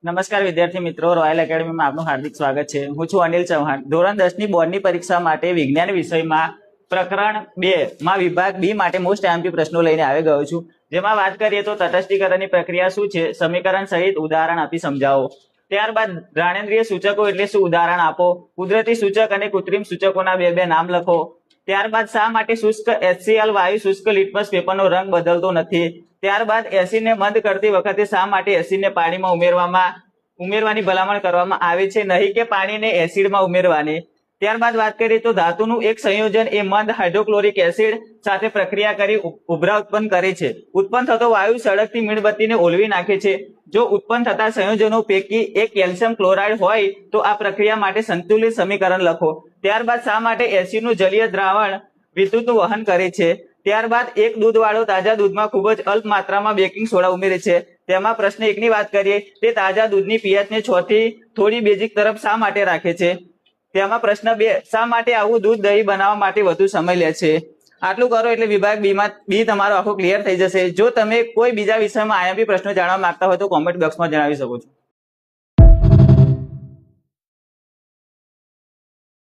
નમસ્કાર વિદ્યાર્થી મિત્રો, રોયલ એકેડમીમાં આપનું હાર્દિક સ્વાગત છે। હું છું અનિલ ચૌહાણ। ધોરણ 10 ની બોર્ડની પરીક્ષા માટે વિજ્ઞાન વિષયમાં પ્રકરણ 2 માં વિભાગ બી માટે મોસ્ટ આઈએમપી પ્રશ્નો લઈને આવી ગયો છું। જેમાં વાત કરીએ તો તટસ્થીકરણની પ્રક્રિયા શું છે, સમીકરણ સહિત ઉદાહરણ આપી સમજાવો। ત્યારબાદ જ્ઞાનેન્દ્રિય સૂચકો એટલે શું, ઉદાહરણ આપો। કુદરતી સૂચક અને કૃત્રિમ સૂચકોના બે નામ લખો। ત્યારબાદ શા માટે શુષ્ક HCl વાયુ શુષ્ક લિટમસ પેપરનો રંગ બદલતો નથી। ત્યારબાદ એસિડને મંદ કરતી વખતે શા માટે એસિડને પાણીમાં ઉમેરવાની ભલામણ કરવામાં આવે છે, નહીં કે પાણીને એસિડમાં ઉમેરવાની। ત્યારબાદ વાત કરીએ તો ધાતુનું એક સંયોજન એ મંદ હાઇડ્રોક્લોરિક એસિડ સાથે પ્રક્રિયા કરી ઉભરા ઉત્પન્ન કરે છે। ઉત્પન્ન થતો વાયુ સળગતી મીણબત્તીને ઓલવી નાખે છે। જો ઉત્પન્ન થતા સંયોજનો પૈકી એક કેલ્શિયમ ક્લોરાઇડ હોય તો આ પ્રક્રિયા માટે સંતુલિત સમીકરણ લખો। ત્યારબાદ શા માટે એસિડનું જલીય દ્રાવણ વિદ્યુતનું વહન કરે છે। ત્યારબાદ એક દૂધવાળો તાજા દૂધમાં ખૂબ જ અલ્પ માત્રામાં બેકિંગ સોડા ઉમેરે છે। તેમાં પ્રશ્ન 1 ની વાત કરીએ, તે તાજા દૂધની પીએચને 6 થી થોડી બેઝિક તરફ શા માટે રાખે છે। તેમાં પ્રશ્ન 2, શા માટે આવું દૂધ દહીં બનાવવા માટે વધુ સમય લે છે। આટલું કરો એટલે વિભાગ બી તમારો આખો ક્લિયર થઈ જશે। જો તમે કોઈ બીજા વિષયમાં આઈએમપી પ્રશ્નો જાણવા માંગતા હોય તો કોમેન્ટ બોક્સમાં જણાવી શકો છો।